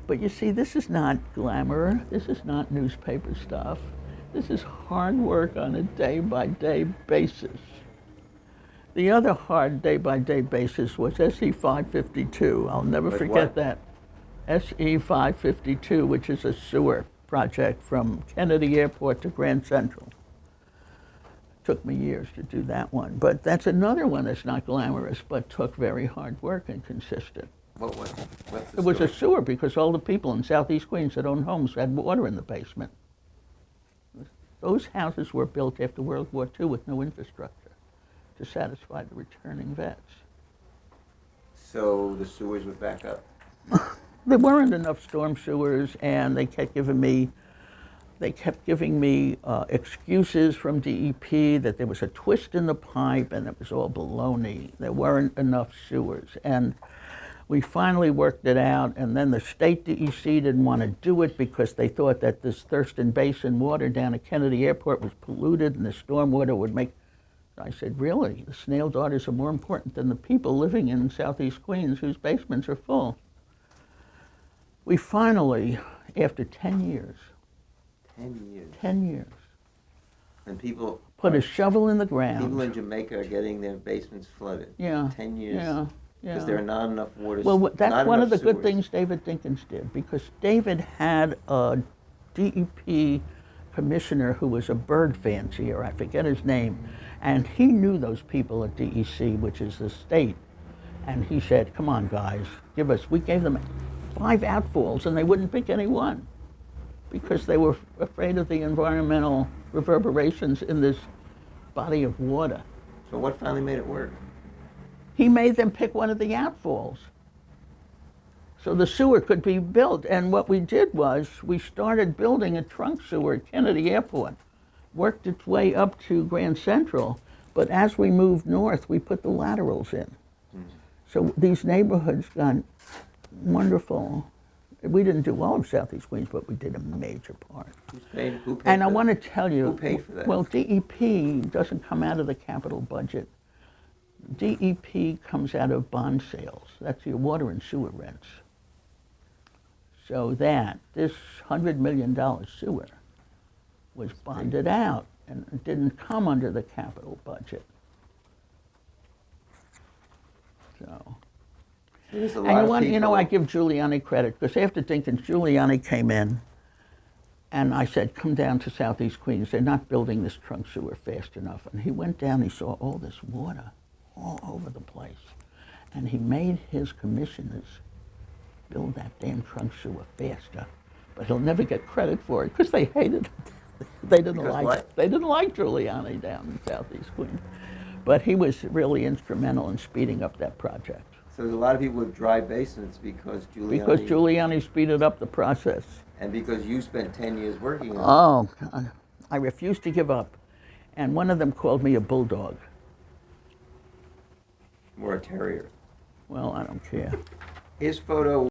But you see, this is not glamour. This is not newspaper stuff. This is hard work on a day-by-day basis. The other hard day-by-day basis was SE 552. I'll never forget that. SE 552, which is a sewer project from Kennedy Airport to Grand Central. Took me years to do that one. But that's another one that's not glamorous, but took very hard work and consistent. What was it? It was a sewer because all the people in Southeast Queens that owned homes had water in the basement. Those houses were built after World War II with no infrastructure to satisfy the returning vets. So the sewers would back up? There weren't enough storm sewers, and they kept giving me excuses from DEP that there was a twist in the pipe and it was all baloney. There weren't enough sewers. And we finally worked it out, and then the state DEC didn't want to do it because they thought that this Thurston Basin water down at Kennedy Airport was polluted and the stormwater would make... I said, really? The snail darters are more important than the people living in Southeast Queens whose basements are full. We finally, after 10 years, 10 years. And people... Put a shovel in the ground. People in Jamaica are getting their basements flooded. Yeah. 10 years. Yeah. Because there are not enough water. Well, that's one of the sewers. good things David Dinkins did, because David had a DEP commissioner who was a bird fancier, I forget his name, and he knew those people at DEC, which is the state, and he said, come on guys, we gave them 5 outfalls and they wouldn't pick any one because they were afraid of the environmental reverberations in this body of water. So what finally made it work? He made them pick one of the outfalls so the sewer could be built. And what we did was we started building a trunk sewer at Kennedy Airport, worked its way up to Grand Central, but as we moved north, we put the laterals in. So these neighborhoods got wonderful. We didn't do all of Southeast Queens, but we did a major part. Who paid and I for want to tell you, who paid for that? Well, DEP doesn't come out of the capital budget. DEP comes out of bond sales. That's your water and sewer rents. So this $100 million sewer was bonded out, and it didn't come under the capital budget. So, and I give Giuliani credit, because after Dinkins, Giuliani came in, and I said, come down to Southeast Queens. They're not building this trunk sewer fast enough. And he went down, he saw all this water all over the place. And he made his commissioners build that damn trunk sewer faster. But he'll never get credit for it because they hated it. They didn't like Giuliani down in Southeast Queens. But he was really instrumental in speeding up that project. So there's a lot of people with dry basements because Giuliani speeded up the process. And because you spent 10 years working on it. Oh, God. I refused to give up. And one of them called me a bulldog. Or a terrier. Well, I don't care. His photo